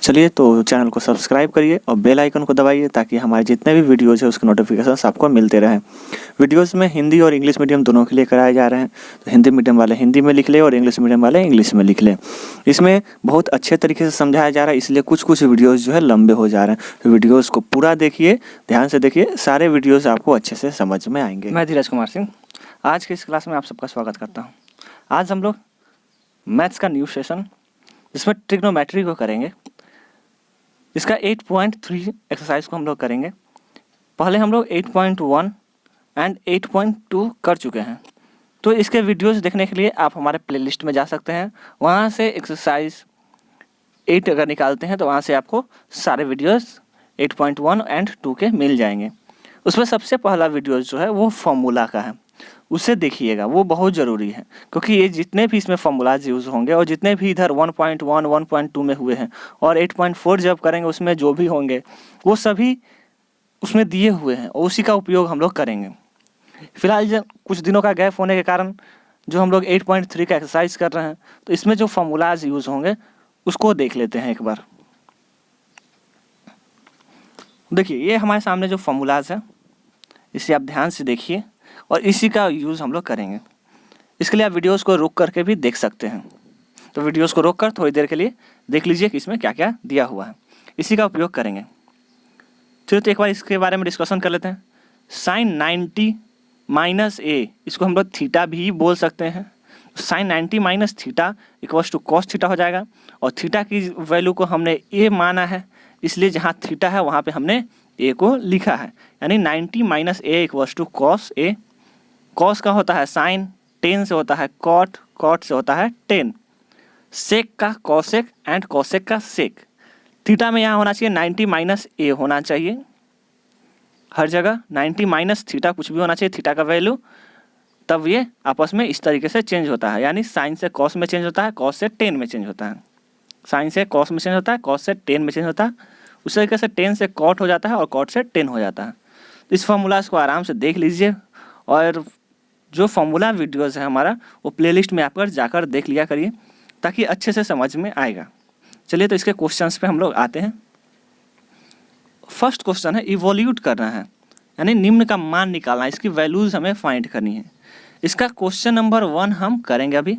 चलिए तो चैनल को सब्सक्राइब करिए और बेल आइकन को दबाइए ताकि हमारे जितने भी वीडियोज़ है उसके नोटिफिकेशंस आपको मिलते रहें। वीडियोज़ में हिंदी और इंग्लिश मीडियम दोनों के लिए कराए जा रहे हैं, तो हिंदी मीडियम वाले हिंदी में लिख लें और इंग्लिश मीडियम वाले इंग्लिश में लिख लें। इसमें बहुत अच्छे तरीके से समझाया जा रहा है, इसलिए कुछ कुछ वीडियोज़ जो है लंबे हो जा रहे हैं। तो वीडियोज़ को पूरा देखिए, ध्यान से देखिए, सारे वीडियोज़ आपको अच्छे से समझ में आएंगे। मैं धीरज कुमार सिंह आज के इस क्लास में आप सबका स्वागत करता हूं। आज हम लोग मैथ्स का न्यू सेशन जिसमें ट्रिग्नोमेट्री को करेंगे। इसका 8.3 एक्सरसाइज को हम लोग करेंगे। पहले हम लोग 8.1 एंड 8.2 कर चुके हैं, तो इसके वीडियोस देखने के लिए आप हमारे प्लेलिस्ट में जा सकते हैं। वहाँ से एक्सरसाइज 8 अगर निकालते हैं तो वहाँ से आपको सारे वीडियोस 8.1 एंड 2 के मिल जाएंगे। उसमें सबसे पहला वीडियोस जो है वो फॉर्मूला का है, उसे देखिएगा, वो बहुत ज़रूरी है क्योंकि ये जितने भी इसमें फॉर्मूलाज यूज़ होंगे और जितने भी इधर 1.1 1.2 में हुए हैं और 8.4 जब करेंगे उसमें जो भी होंगे वो सभी उसमें दिए हुए हैं और उसी का उपयोग हम लोग करेंगे। फिलहाल कुछ दिनों का गैप होने के कारण जो हम लोग 8.3 का एक्सरसाइज कर रहे हैं, तो इसमें जो फॉर्मूलाज यूज़ होंगे उसको देख लेते हैं एक बार। देखिए ये हमारे सामने जो फॉर्मूलाज है इसे आप ध्यान से देखिए और इसी का यूज़ हम लोग करेंगे। इसके लिए आप वीडियोस को रोक करके भी देख सकते हैं, तो वीडियोस को रोक कर थोड़ी देर के लिए देख लीजिए कि इसमें क्या क्या दिया हुआ है, इसी का उपयोग करेंगे। चलिए तो एक बार इसके बारे में डिस्कशन कर लेते हैं। साइन 90 माइनस ए, इसको हम लोग थीटा भी बोल सकते हैं। Sine 90 minus theta equals to cos theta हो जाएगा और थीटा की वैल्यू को हमने ए माना है, इसलिए जहाँ थीटा है वहाँ पे हमने ए को लिखा है, यानी 90 minus a equals to cos a. Cos का होता है साइन, टेन से होता है कॉट, कॉट से होता है टेन, सेक का कॉसेक एंड कॉसेक का सेक। थीटा में यहाँ होना चाहिए 90 माइनस ए होना चाहिए, हर जगह 90 माइनस थीटा कुछ भी होना चाहिए थीटा का वैल्यू, तब ये आपस में इस तरीके से चेंज होता है, यानी साइन से कॉस में चेंज होता है, कॉस से टेन में चेंज होता है, साइन से कॉस में चेंज होता है, कॉस से टेन में चेंज होता है, उस तरीके से टेन से कॉट हो जाता है और कॉट से टेन हो जाता है। तो इस फॉर्मूलाज को आराम से देख लीजिए और जो फॉर्मूला वीडियोज़ है हमारा वो प्लेलिस्ट में आप जाकर देख लिया करिए ताकि अच्छे से समझ में आएगा। चलिए तो इसके क्वेश्चंस पे हम लोग आते हैं। फर्स्ट क्वेश्चन है इवोल्यूट करना है, यानी निम्न का मान निकालना है, इसकी वैल्यूज़ हमें फाइंड करनी है। इसका क्वेश्चन नंबर 1 हम करेंगे अभी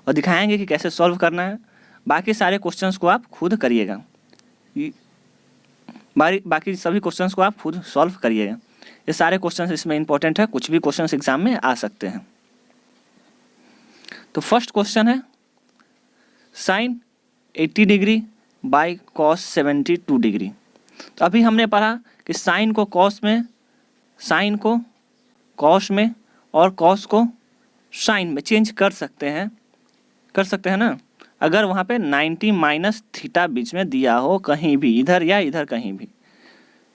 और दिखाएंगे कि कैसे सॉल्व करना है। बाकी सारे क्वेश्चंस को आप खुद करिएगा, बाकी सभी क्वेश्चंस को आप खुद सॉल्व करिएगा। ये सारे क्वेश्चंस इसमें इंपॉर्टेंट है, कुछ भी क्वेश्चंस एग्जाम में आ सकते हैं। तो फर्स्ट क्वेश्चन है sine 80 degree by cos 72 degree. तो अभी हमने पढ़ा कि साइन को कॉस में, साइन को कॉस में और कॉस को साइन में चेंज कर सकते हैं ना, अगर वहाँ पे 90 माइनस थीटा बीच में दिया हो कहीं भी, इधर या इधर कहीं भी।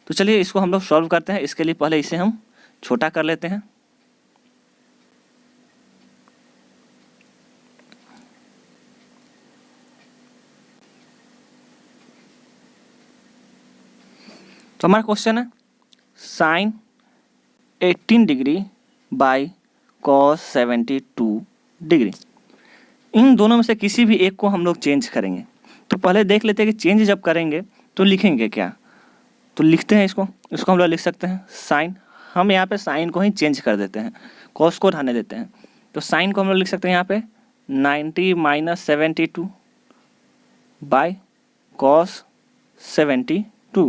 तो चलिए इसको हम लोग सॉल्व करते हैं। इसके लिए पहले इसे हम छोटा कर लेते हैं। तो हमारा क्वेश्चन है sine 18 degree by cos 72 degree. इन दोनों में से किसी भी एक को हम लोग चेंज करेंगे। तो पहले देख लेते हैं कि चेंज जब करेंगे तो लिखेंगे क्या। तो लिखते हैं इसको हम लोग लिख सकते हैं साइन, हम यहाँ पे साइन को ही चेंज कर देते हैं, कॉस को रहने देते हैं। तो साइन को हम लोग लिख सकते हैं यहाँ पे 90 माइनस 72 बाई कॉस 72।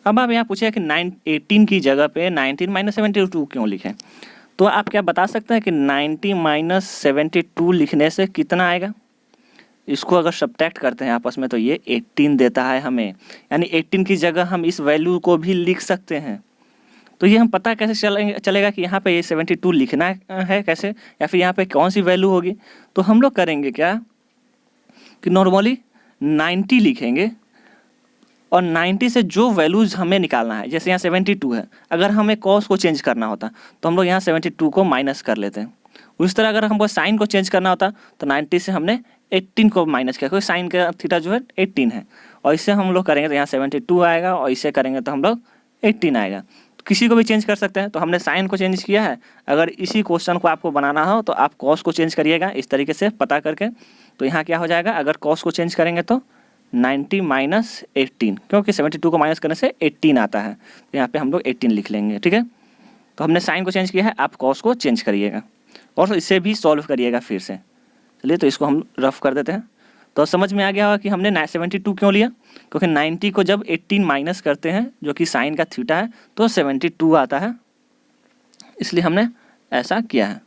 अब आप यहाँ पूछे कि 18 की जगह पे 19 माइनस 72 क्यों लिखें, तो आप क्या बता सकते हैं कि 90 माइनस 72 लिखने से कितना आएगा। इसको अगर सब्ट्रैक्ट करते हैं आपस में तो ये 18 देता है हमें, यानी 18 की जगह हम इस वैल्यू को भी लिख सकते हैं। तो ये हम पता कैसे चलेगा कि यहाँ पे ये 72 लिखना है कैसे, या फिर यहाँ पे कौन सी वैल्यू होगी। तो हम लोग करेंगे क्या कि नॉर्मली 90 लिखेंगे और 90 से जो वैल्यूज़ हमें निकालना है, जैसे यहाँ 72 है, अगर हमें कॉस को चेंज करना होता तो हम लोग यहाँ 72 को माइनस कर लेते हैं। उस तरह अगर हमको साइन को चेंज करना होता तो 90 से हमने 18 को माइनस किया, क्योंकि साइन का थीटा जो है 18 है, और इससे हम लोग करेंगे तो यहाँ 72 आएगा और इसे करेंगे तो हम लोग 18 आएगा। किसी को भी चेंज कर सकते हैं। तो हमने साइन को चेंज किया है। अगर इसी क्वेश्चन को आपको बनाना हो तो आप कॉस को चेंज करिएगा इस तरीके से पता करके। तो यहाँ क्या हो जाएगा, अगर कॉस को चेंज करेंगे तो 90 माइनस 18, क्योंकि 72 को माइनस करने से 18 आता है, तो यहाँ पे हम लोग 18 लिख लेंगे। ठीक है, तो हमने साइन को चेंज किया है, आप कॉस को चेंज करिएगा और इसे भी सॉल्व करिएगा फिर से। चलिए तो इसको हम रफ कर देते हैं। तो समझ में आ गया होगा कि हमने 72 क्यों लिया, क्योंकि 90 को जब 18 माइनस करते हैं जो कि साइन का थीटा है तो 72 आता है, इसलिए हमने ऐसा किया है।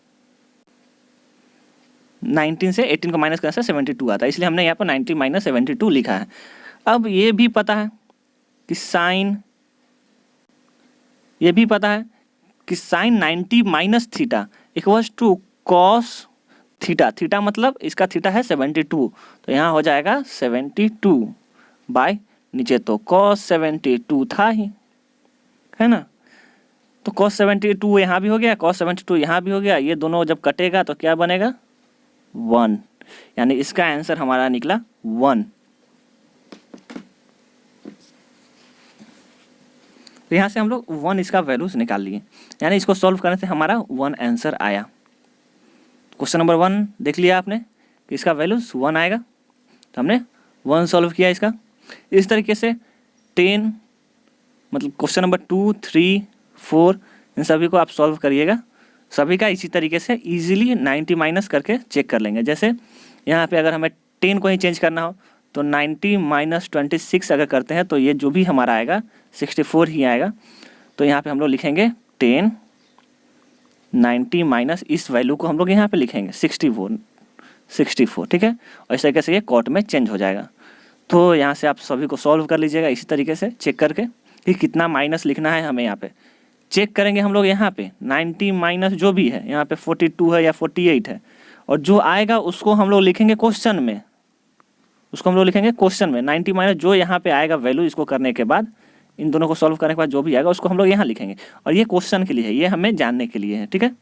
19 से 18 को माइनस करने से 72 आता है, इसलिए हमने यहाँ पर 90 माइनस 72 लिखा है। अब ये भी पता है कि sine 90 minus theta equals to cos theta. Theta मतलब इसका थीटा है 72, तो यहाँ हो जाएगा 72 बाय नीचे तो कॉस 72 था ही, है ना। तो कॉस 72 यहाँ भी हो गया, कॉस 72 यहाँ भी हो गया, ये दोनों जब कटेगा तो क्या बनेगा 1, यानी इसका आंसर हमारा निकला 1। तो यहाँ से हम लोग 1 इसका वैल्यूज निकाल लिए, यानी इसको सॉल्व करने से हमारा 1 आंसर आया। क्वेश्चन नंबर 1 देख लिया आपने कि इसका वैल्यूज 1 आएगा, तो हमने 1 सॉल्व किया इसका। इस तरीके से 10 मतलब क्वेश्चन नंबर 2, 3, 4 इन सभी को आप सॉल्व करिएगा। सभी का इसी तरीके से इजीली 90 माइनस करके चेक कर लेंगे। जैसे यहाँ पे अगर हमें 10 को ही चेंज करना हो तो 90 माइनस 26 अगर करते हैं तो ये जो भी हमारा आएगा 64 ही आएगा। तो यहाँ पे हम लोग लिखेंगे 10 90 माइनस इस वैल्यू को हम लोग यहाँ पे लिखेंगे 64। ठीक है, और इस तरीके से ये कॉट में चेंज हो जाएगा। तो यहाँ से आप सभी को सॉल्व कर लीजिएगा इसी तरीके से चेक करके कि कितना माइनस लिखना है हमें। यहाँ पे चेक करेंगे हम लोग, यहाँ पे 90 माइनस जो भी है यहाँ पे 42 है या 48 है, और जो आएगा उसको हम लोग लिखेंगे क्वेश्चन में, 90 माइनस जो यहाँ पे आएगा वैल्यू, इसको करने के बाद इन दोनों को सॉल्व करने के बाद जो भी आएगा उसको हम लोग यहाँ लिखेंगे। और ये क्वेश्चन के लिए है, ये हमें जानने के लिए है। ठीक है,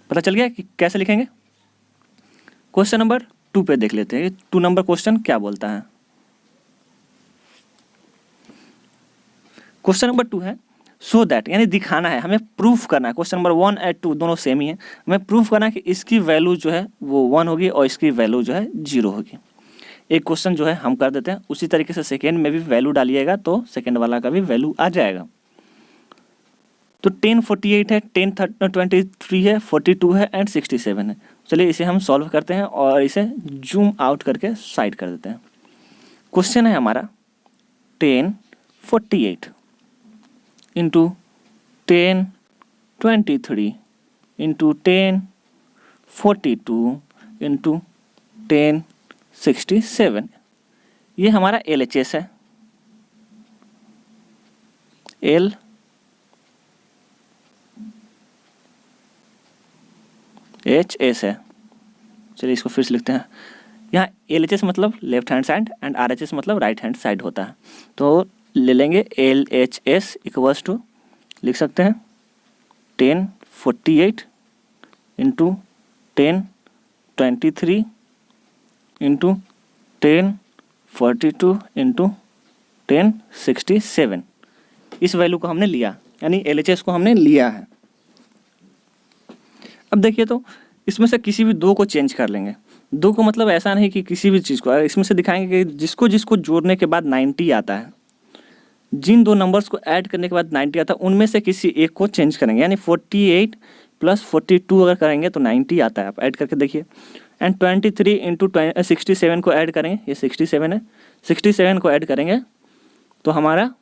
पता चल गया कि कैसे लिखेंगे। क्वेश्चन नंबर 2 पे देख लेते हैं 2 नंबर क्वेश्चन क्या बोलता है। क्वेश्चन नंबर 2 है सो दैट, यानी दिखाना है, हमें प्रूफ करना है। क्वेश्चन नंबर 1 और 2 दोनों सेम ही है, हमें प्रूफ करना है कि इसकी वैल्यू जो है वो 1 होगी और इसकी वैल्यू जो है 0 होगी। एक क्वेश्चन जो है हम कर देते हैं, उसी तरीके से सेकेंड में भी वैल्यू डालिएगा तो सेकेंड वाला का भी वैल्यू आ जाएगा। तो 10 48 है, 10 23 है, 42 है एंड 67 है। चलिए इसे हम सॉल्व करते हैं और इसे जूम आउट करके साइड कर देते हैं। क्वेश्चन है हमारा 10 48 इंटू 10 23 इंटू 10 42 इंटू 10 67। ये हमारा LHS है, LHS है। चलिए इसको फिर से लिखते हैं। यहाँ LHS मतलब left hand side and RHS मतलब राइट हैंड साइड होता है। तो ले लेंगे LHS इक्वल्स टू, लिख सकते हैं 10 48 इंटू 10 23 इंटू 10 42 इंटू 10 67। इस वैल्यू को हमने लिया, यानी LHS को हमने लिया है। अब देखिए तो इसमें से किसी भी 2 को चेंज कर लेंगे। 2 को मतलब ऐसा नहीं कि किसी भी चीज़ को, इसमें से दिखाएंगे कि जिसको जिसको जोड़ने के बाद 90 आता है, जिन 2 नंबर्स को ऐड करने के बाद 90 आता है उनमें से किसी एक को चेंज करेंगे। यानी 48 प्लस 42 अगर करेंगे तो 90 आता है, आप ऐड करके देखिए। एंड 23 इंटू 67 को ऐड करेंगे, ये 67 है, 67 को ऐड करेंगे तो हमारा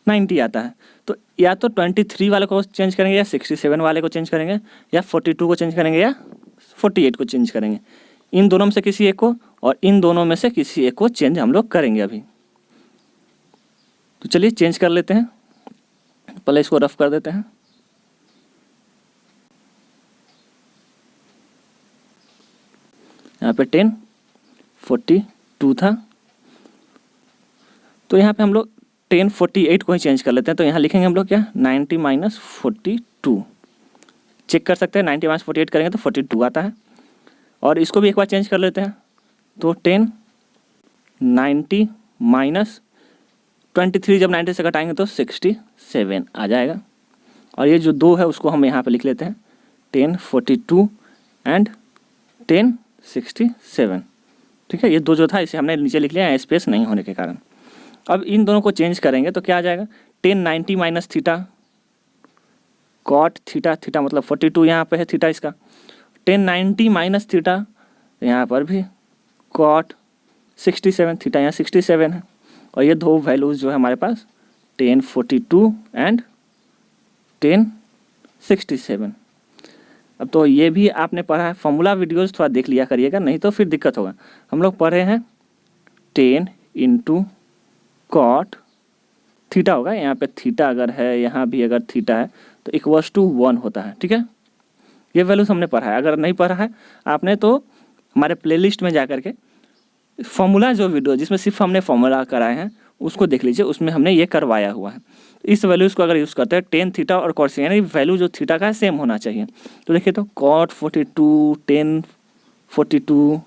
90 आता है। तो या तो 23 वाले को चेंज करेंगे या 67 वाले को चेंज करेंगे या 42 को चेंज करेंगे या 48 को चेंज करेंगे। इन दोनों में से किसी एक को और इन दोनों में से किसी एक को चेंज हम लोग करेंगे अभी। तो चलिए चेंज कर लेते हैं, पहले इसको रफ कर देते हैं। यहाँ पे 10 42 था, तो यहाँ पे हम लोग 10 48 को ही चेंज कर लेते हैं। तो यहाँ लिखेंगे हम लोग क्या 90 माइनस 42। चेक कर सकते हैं 90 माइनस 48 करेंगे तो 42 आता है। और इसको भी एक बार चेंज कर लेते हैं, तो 10 90 माइनस 23 जब 90 से घटाएंगे तो 67 आ जाएगा। और ये जो 2 है उसको हम यहाँ पे लिख लेते हैं 1042 एंड 1067। ठीक है, ये 2 जो था इसे हमने नीचे लिख लिया स्पेस नहीं होने के कारण। अब इन दोनों को चेंज करेंगे तो क्या आ जाएगा 1090 minus theta cot theta, theta मतलब 42 यहाँ पे है थीटा इसका, 1090 माइनस थीटा यहाँ पर भी कॉट 67, थीटा यहाँ 67 है। और ये 2 वैल्यूज़ जो है हमारे पास 1042 एंड 1067। अब तो ये भी आपने पढ़ा है, फॉर्मूला वीडियोज़ थोड़ा देख लिया करिएगा, नहीं तो फिर दिक्कत होगा। हम लोग पढ़े हैं 10 इंटू कॉट थीटा होगा, यहाँ पे थीटा अगर है यहाँ भी अगर थीटा है तो इक्वल्स टू 1 होता है। ठीक है, ये वैल्यूज हमने पढ़ा है। अगर नहीं पढ़ा है आपने तो हमारे प्लेलिस्ट में जा करके फॉर्मूला जो वीडियो जिसमें सिर्फ हमने फॉर्मूला कराए हैं उसको देख लीजिए, उसमें हमने ये करवाया हुआ है। इस वैल्यूज़ को अगर यूज़ करते हैं 10 थीटा और कॉट यानी वैल्यू जो थीटा का है सेम होना चाहिए। तो देखिए तो कॉट 42 1042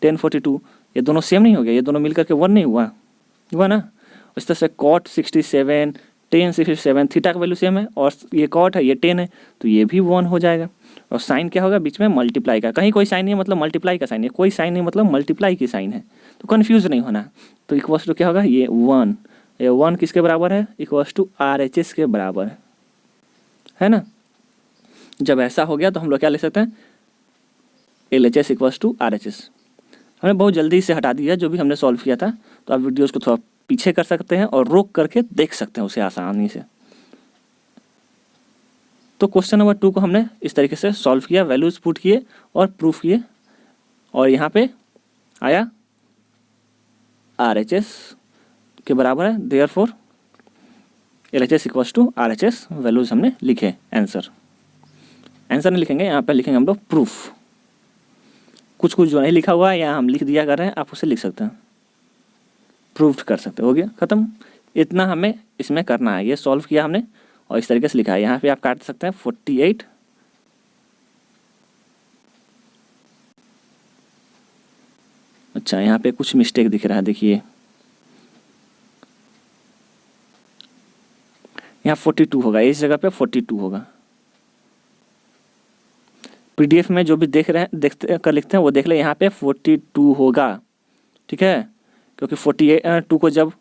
1042 ये दोनों सेम नहीं हो गया, ये दोनों मिलकर के 1 नहीं हुआ ना। इस तरह से कॉट 67 1067 थीटा का वैल्यू सेम है और ये कॉट है ये 10 है तो ये भी 1 हो जाएगा। और साइन क्या होगा बीच में मल्टीप्लाई का, कहीं कोई साइन नहीं है मतलब मल्टीप्लाई का साइन है, कोई साइन नहीं मतलब मल्टीप्लाई की साइन है, तो कन्फ्यूज नहीं होना। तो इक्वल्स टू क्या होगा ये 1, ये 1 किसके बराबर है इक्वल्स टू RHS के बराबर है ना। जब ऐसा हो गया तो हम लोग क्या ले सकते हैं LHS इक्वल्स टू RHS। हमने बहुत जल्दी से हटा दिया जो भी हमने सॉल्व किया था, तो आप वीडियोज़ को थोड़ा पीछे कर सकते हैं और रोक करके देख सकते हैं उसे आसानी से। तो क्वेश्चन नंबर 2 को हमने इस तरीके से सॉल्व किया, वैल्यूज पुट किए और प्रूफ किए, और यहाँ पे आया RHS के बराबर है, therefore LHS equals to RHS values हमने लिखे। आंसर नहीं लिखेंगे, यहाँ पे लिखेंगे हम लोग प्रूफ। कुछ जो नहीं लिखा हुआ है यहाँ हम लिख दिया कर रहे हैं, आप उसे लिख सकते हैं, प्रूफ कर सकते हो गया ख़त्म। इतना हमें इसमें करना है, ये सॉल्व किया हमने और इस तरीके से लिखा है। यहाँ पे आप काट सकते हैं 48 अच्छा यहाँ पे कुछ मिस्टेक दिख रहा है, देखिए यहाँ 42 होगा, इस जगह पे 42 होगा। PDF में जो भी देखते कर लिखते हैं वो देख ले, यहाँ पे 42 होगा। ठीक है, क्योंकि 42 को जब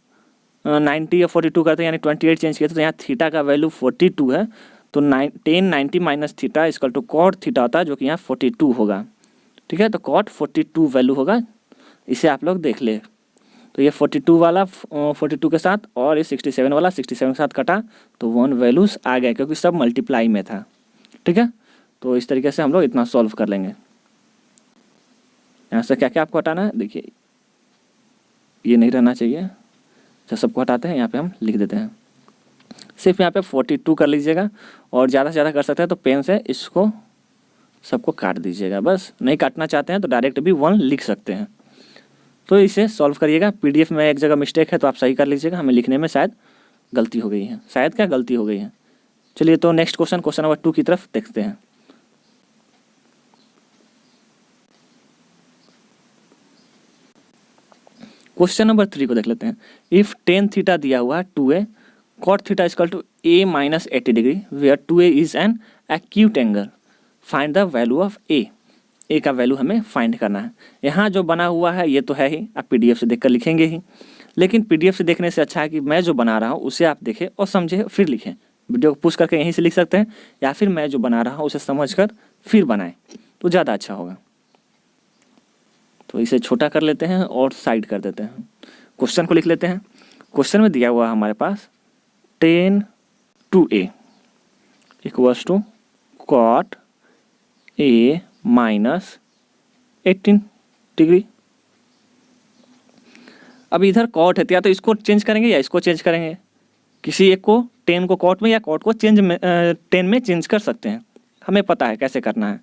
90 या 42 करते हैं यानी 28 चेंज किया तो यहाँ थीटा का वैल्यू 42 है, तो 1090 माइनस थीटा इसकल टू कॉट थीटा होता है जो कि यहाँ 42 होगा। ठीक है, तो कॉट 42 वैल्यू होगा, इसे आप लोग देख ले। तो ये 42 वाला 42 के साथ और ये 67 वाला 67 के साथ कटा तो 1 वैल्यूज आ गए क्योंकि सब मल्टीप्लाई में था। ठीक है, तो इस तरीके से हम लोग इतना सॉल्व कर लेंगे। यहाँ से क्या क्या आपको हटाना है, देखिए ये नहीं रहना चाहिए, जब सबको हटाते हैं यहाँ पे हम लिख देते हैं, सिर्फ यहाँ पे 42 कर लीजिएगा और ज़्यादा से ज़्यादा कर सकते हैं तो पेन से इसको सबको काट दीजिएगा, बस नहीं काटना चाहते हैं तो डायरेक्ट भी 1 लिख सकते हैं। तो इसे सॉल्व करिएगा। PDF में एक जगह मिस्टेक है तो आप सही कर लीजिएगा, हमें लिखने में शायद गलती हो गई है, शायद क्या गलती हो गई है। चलिए तो नेक्स्ट क्वेश्चन नंबर 2 की तरफ देखते हैं। क्वेश्चन नंबर 3 को देख लेते हैं। इफ tan थीटा दिया हुआ है 2a cot theta equal to a minus 80 degree where 2a is an acute angle, find the value of a का वैल्यू हमें फाइंड करना है। यहाँ जो बना हुआ है ये तो है ही, आप PDF से देखकर लिखेंगे ही, लेकिन PDF से देखने से अच्छा है कि मैं जो बना रहा हूँ उसे आप देखें और समझें फिर लिखें। वीडियो को पुश करके यहीं से लिख सकते हैं या फिर मैं जो बना रहा हूँ उसे समझ कर फिर बनाएं तो ज़्यादा अच्छा होगा। तो इसे छोटा कर लेते हैं और साइड कर देते हैं, क्वेश्चन को लिख लेते हैं। क्वेश्चन में दिया हुआ है हमारे पास tan 2a equals to cot a minus 18 degree. अब इधर कॉट है या तो इसको चेंज करेंगे या इसको चेंज करेंगे, किसी एक को tan को कॉट में या कॉट को tan में चेंज कर सकते हैं, हमें पता है कैसे करना है,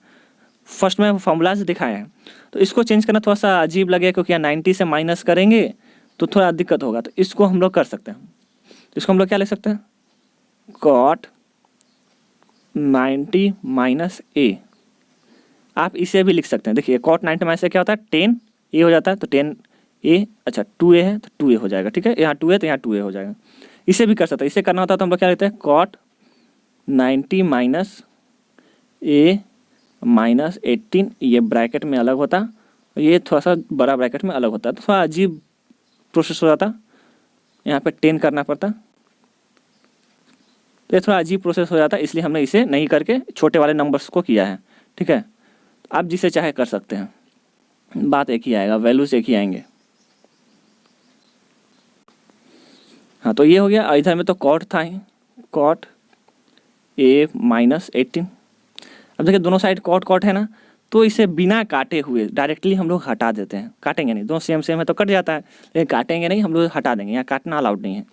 फर्स्ट में फॉर्मूलाज दिखाया है। तो इसको चेंज करना थोड़ा सा अजीब लगेगा क्योंकि 90 से माइनस करेंगे तो थोड़ा दिक्कत होगा, तो इसको हम लोग कर सकते हैं। तो इसको हम लोग क्या ले सकते हैं cot 90 माइनस a, आप इसे भी लिख सकते हैं। देखिए cot 90 माइनस a क्या होता है 10 a हो जाता है, तो 10 ए, अच्छा 2a है तो 2a हो जाएगा, ठीक है, यहाँ 2 है तो यहाँ 2a हो जाएगा। इसे भी कर सकते हैं, इसे करना होता तो हम लोग क्या लेते हैं, cot 90 माइनस a माइनस 18, ये ब्रैकेट में अलग होता, ये थोड़ा सा बड़ा ब्रैकेट में अलग होता, तो थोड़ा अजीब प्रोसेस हो जाता, यहाँ पे 10 करना पड़ता, तो ये थोड़ा अजीब प्रोसेस हो जाता, इसलिए हमने इसे नहीं करके छोटे वाले नंबर्स को किया है, ठीक है। आप जिसे चाहे कर सकते हैं, बात एक ही आएगा, वैल्यूज एक ही आएंगे। हाँ तो ये हो गया, इधर में तो कॉट था ही, कॉट a माइनस 18। अब देखिए दोनों साइड कॉट कॉट है ना, तो इसे बिना काटे हुए डायरेक्टली हम लोग हटा देते हैं, काटेंगे नहीं, दोनों सेम सेम है तो कट जाता है, लेकिन काटेंगे नहीं, हम लोग हटा देंगे, यहाँ काटना अलाउड नहीं है।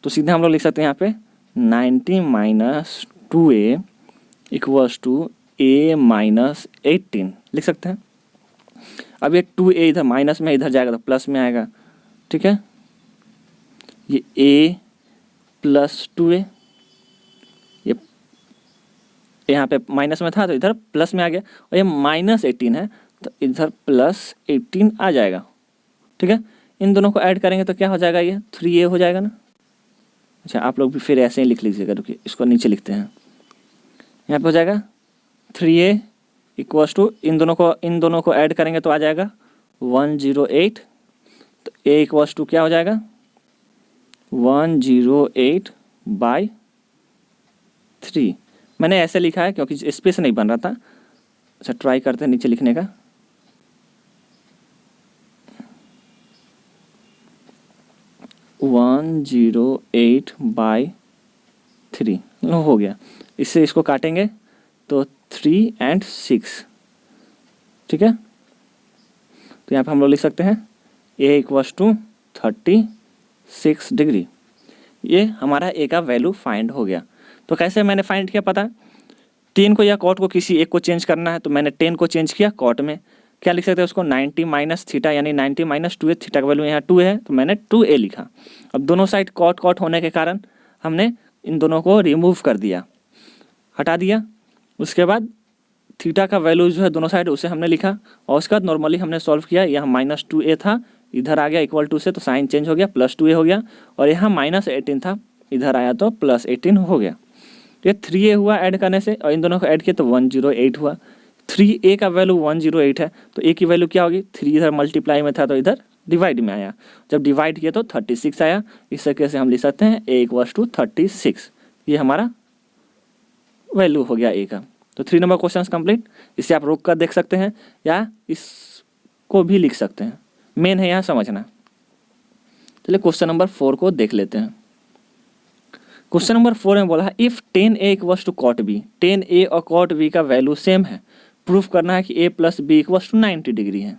तो सीधे हम लोग लिख सकते हैं यहाँ पे 90 minus 2a equals to a minus 18 लिख सकते हैं। अब ये 2a इधर माइनस में इधर जाएगा तो प्लस में आएगा, ठीक है, ये a प्लस 2a, ये यहाँ पे माइनस में था तो इधर प्लस में आ गया, और ये माइनस 18 है तो इधर प्लस 18 आ जाएगा, ठीक है। इन दोनों को ऐड करेंगे तो क्या हो जाएगा, ये 3a हो जाएगा ना। अच्छा आप लोग भी फिर ऐसे ही लिख लीजिएगा, रुकिए इसको नीचे लिखते हैं, यहाँ पे हो जाएगा 3a इक्वल्स टू, इन दोनों को ऐड करेंगे तो आ जाएगा 108, तो a इक्वल्स टू क्या हो जाएगा 108/3। मैंने ऐसे लिखा है क्योंकि स्पेस नहीं बन रहा था। अच्छा ट्राई करते हैं नीचे लिखने का, वन 108/3 हो गया। इससे इसको काटेंगे तो 3 और 6, ठीक है। तो यहाँ पे हम लोग लिख सकते हैं a इक्वल्स टू 36 डिग्री। ये हमारा a का वैल्यू फाइंड हो गया। तो कैसे मैंने फाइंड किया पता है, 10 को या कॉट को किसी एक को चेंज करना है, तो मैंने 10 को चेंज किया कॉट में, क्या लिख सकते हैं उसको 90 माइनस थीटा, यानी 90 माइनस 2a, थीटा का वैल्यू यहाँ 2 है तो मैंने 2a लिखा। अब दोनों साइड कॉट कॉट होने के कारण हमने इन दोनों को रिमूव कर दिया, हटा दिया। उसके बाद थीटा का वैल्यू जो है दोनों साइड उसे हमने लिखा, और उसके बाद नॉर्मली हमने सॉल्व किया, यहाँ माइनस 2a था, इधर आ गया इक्वल टू से तो साइन चेंज हो गया, प्लस 2a हो गया, और यहाँ माइनस 18 था, इधर आया तो प्लस 18 हो गया। तो ये 3a हुआ ऐड करने से, और इन दोनों को ऐड किया तो 108 हुआ। 3a का वैल्यू 108 है तो a की वैल्यू क्या होगी, 3 इधर मल्टीप्लाई में था तो इधर डिवाइड में आया, जब डिवाइड किया तो 36 आया। इस तरीके से हम लिख सकते हैं a इक्वल्स टू 36, ये हमारा वैल्यू हो गया a का। तो 3 नंबर क्वेश्चन कंप्लीट। इसे आप रोक कर देख सकते हैं या इसको भी लिख सकते हैं, मेन है यहाँ समझना। चलिए क्वेश्चन नंबर 4 को देख लेते हैं। क्वेश्चन नंबर 4 में बोला है if 10a equals to cot b, 10a और कॉट b का वैल्यू सेम है, प्रूफ करना है कि a plus b equals to 90 degree है,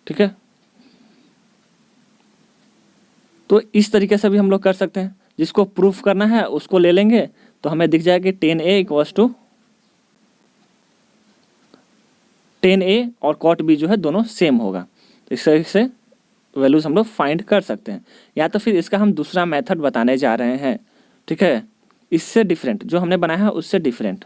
ठीक है। तो इस तरीके से भी हम लोग कर सकते हैं, जिसको प्रूफ करना है उसको ले लेंगे तो हमें दिख जाएगा कि 10a इक्वल्स टू 10a और कॉट b जो है दोनों सेम होगा। तो इस तरीके से वैल्यूज हम लोग फाइंड कर सकते हैं, या तो फिर इसका हम दूसरा मेथड बताने जा रहे हैं, ठीक है, इससे डिफरेंट, जो हमने बनाया है उससे डिफरेंट।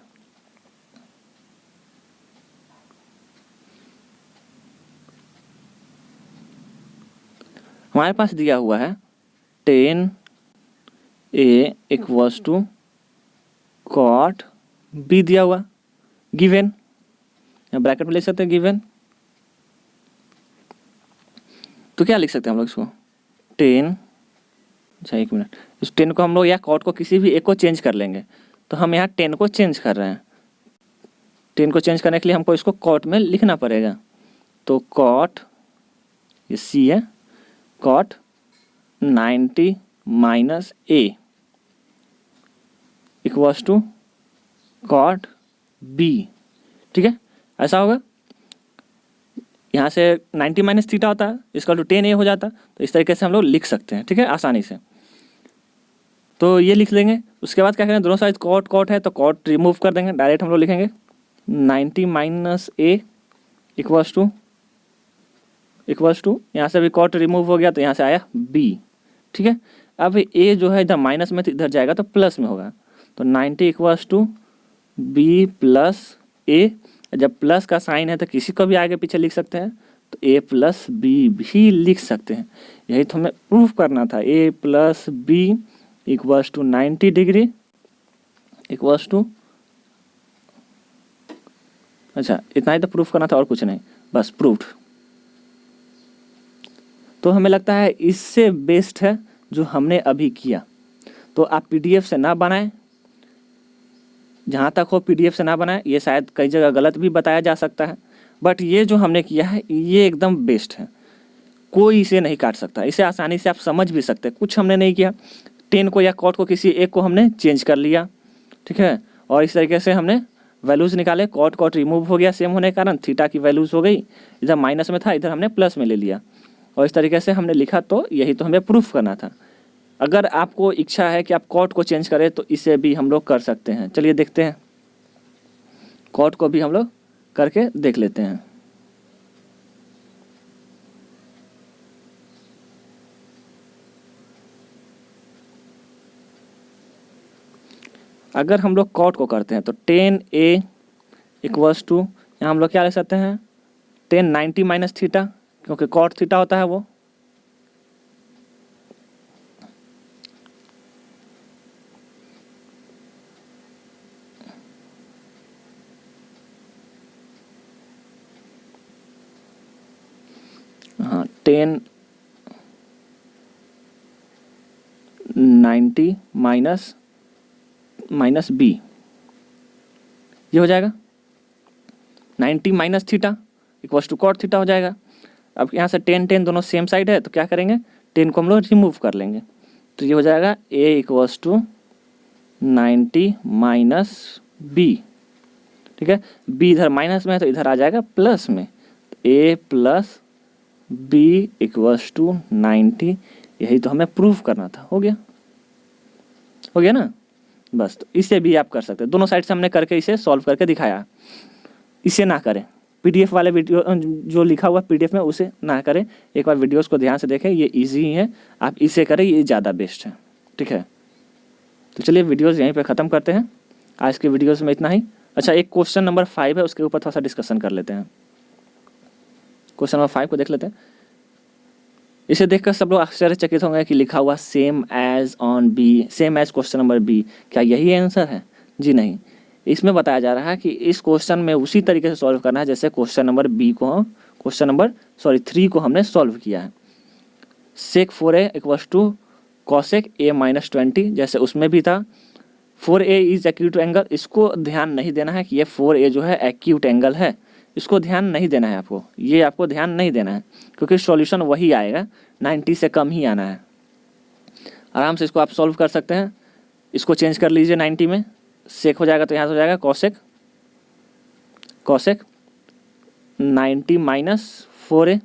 हमारे पास दिया हुआ है 10a equals to cot b दिया हुआ, गिवन, ब्रैकेट में लिख सकते हैं गिवन। तो क्या लिख सकते हैं हम लोग इसको 10, अच्छा एक मिनट, इस 10 को हम लोग या कॉट को किसी भी एक को चेंज कर लेंगे, तो हम यहाँ 10 को चेंज कर रहे हैं। 10 को चेंज करने के लिए हमको इसको कॉट में लिखना पड़ेगा, तो कॉट, ये c है, cot 90 minus a equals to cot b, ठीक है, ऐसा होगा। यहाँ से 90 माइनस थीटा होता है, इसका तो 10a हो जाता, तो इस तरीके से हम लोग लिख सकते हैं, ठीक है, आसानी से। तो ये लिख लेंगे। उसके बाद क्या करेंगे, दोनों साइड कॉट कॉट है तो कॉट रिमूव कर देंगे, डायरेक्ट हम लोग लिखेंगे 90 माइनस a इक्वल्स टू यहाँ से भी कॉट रिमूव हो गया तो यहाँ से आया b, ठीक है। अब a जो है इधर माइनस में तो इधर जाएगा तो प्लस में होगा, तो 90 equals to b plus a, जब प्लस का साइन है तो किसी को भी आगे पीछे लिख सकते हैं, तो ए प्लस बी भी लिख सकते हैं। यही तो हमें प्रूफ करना था। A plus B equals to 90 degree equals to, अच्छा इतना ही तो प्रूफ करना था और कुछ नहीं, बस प्रूफ्ड। तो हमें लगता है इससे बेस्ट है जो हमने अभी किया। तो आप पीडीएफ से ना बनाएं, जहाँ तक हो पीडीएफ से ना बनाएं। ये शायद कई जगह गलत भी बताया जा सकता है, बट ये जो हमने किया है ये एकदम बेस्ट है। कोई इसे नहीं काट सकता, इसे आसानी से आप समझ भी सकते हैं। कुछ हमने नहीं किया, टेन को या कॉट को किसी एक को हमने चेंज कर लिया, ठीक है, और इस तरीके से हमने वैल्यूज़ निकाले। कॉट कॉट रिमूव हो गया सेम होने के कारण, थीटा की वैल्यूज़ हो गई, इधर माइनस में था इधर हमने प्लस में ले लिया, और इस तरीके से हमने लिखा। तो यही तो हमें प्रूफ करना था। अगर आपको इच्छा है कि आप कॉट को चेंज करें तो इसे भी हम लोग कर सकते हैं। चलिए देखते हैं, कॉट को भी हम लोग करके देख लेते हैं। अगर हम लोग कॉट को करते हैं तो 10a इक्वल्स टू, यहाँ हम लोग क्या ले सकते हैं 10 90 माइनस थीटा, क्योंकि कॉट थीटा होता है वो, हाँ 10 90 माइनस बी, ये हो जाएगा 90 minus theta equals to cot theta हो जाएगा। अब यहाँ से 10 10 दोनों सेम साइड है, तो क्या करेंगे 10 को हम लोग रिमूव कर लेंगे, तो ये हो जाएगा a equals to 90 minus b, ठीक है। b इधर माइनस में है तो इधर आ जाएगा प्लस में, a plus B equals to 90। यही तो हमें प्रूफ करना था। हो गया ना, बस। तो इसे भी आप कर सकते हैं, दोनों साइड से हमने करके इसे सॉल्व करके दिखाया। इसे ना करें, पीडीएफ वाले वीडियो जो लिखा हुआ पीडीएफ में उसे ना करें, एक बार वीडियोस को ध्यान से देखें, ये इजी ही है, आप इसे करें, ये ज़्यादा बेस्ट है, ठीक है। तो चलिए वीडियोस यहीं पे ख़त्म करते हैं, आज के वीडियोस में इतना ही। अच्छा, एक क्वेश्चन नंबर 5 है, उसके ऊपर थोड़ा सा डिस्कशन कर लेते हैं। क्वेश्चन नंबर 5 को देख लेते हैं। इसे देखकर सब लोग आश्चर्यचकित होंगे कि लिखा हुआ same as on b, same as question number b, क्या यही आंसर है? जी नहीं, इसमें बताया जा रहा है कि इस क्वेश्चन में उसी तरीके से सॉल्व करना है जैसे क्वेश्चन नंबर 3 को हमने सॉल्व किया है। Sec 4a equals to cosec a minus 20, जैसे उसमें भी था। 4a इज एक्यूट एंगल, इसको ध्यान नहीं देना है कि ये 4a जो है एक्यूट एंगल है, इसको ध्यान नहीं देना है आपको, ये आपको ध्यान नहीं देना है, क्योंकि सॉल्यूशन वही आएगा, 90 से कम ही आना है। आराम से इसको आप सॉल्व कर सकते हैं। इसको चेंज कर लीजिए 90 में, सेक हो जाएगा तो यहाँ हो जाएगा cosec 90 minus 4a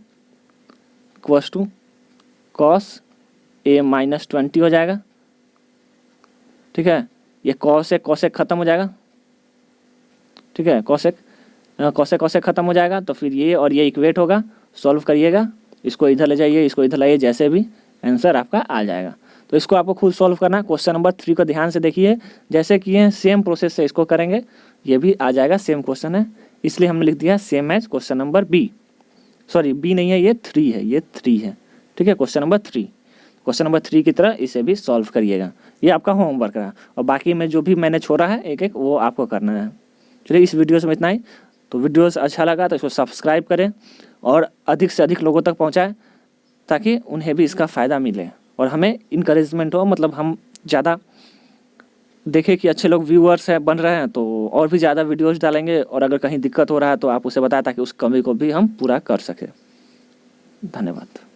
equals to cos a minus 20 हो जाएगा, ठीक है। ये कॉसेक ख़त्म हो जाएगा, ठीक है, कॉसेक ख़त्म हो जाएगा, तो फिर ये और ये इक्वेट होगा, सॉल्व करिएगा, इसको इधर ले जाइए, इसको इधर लाइए, जैसे भी आंसर आपका आ जाएगा। तो इसको आपको खुद सॉल्व करना है। क्वेश्चन नंबर 3 को ध्यान से देखिए, जैसे किए हैं सेम प्रोसेस से इसको करेंगे, ये भी आ जाएगा, सेम क्वेश्चन है, इसलिए हमने लिख दिया same as question number b, sorry b नहीं है, ये 3 है, ये 3 है, ठीक है। क्वेश्चन नंबर 3 की तरह इसे भी सॉल्व करिएगा, ये आपका होमवर्क रहा, और बाकी में जो भी मैंने छोड़ा है एक एक वो आपको करना है। चलिए इस वीडियो में इतना ही। तो वीडियोस अच्छा लगा तो इसको सब्सक्राइब करें और अधिक से अधिक लोगों तक पहुंचाएं, ताकि उन्हें भी इसका फ़ायदा मिले और हमें इनकरेजमेंट हो, मतलब हम ज़्यादा देखें कि अच्छे लोग व्यूअर्स हैं बन रहे हैं, तो और भी ज़्यादा वीडियोस डालेंगे, और अगर कहीं दिक्कत हो रहा है तो आप उसे बताएं ताकि उस कमी को भी हम पूरा कर सकें। धन्यवाद।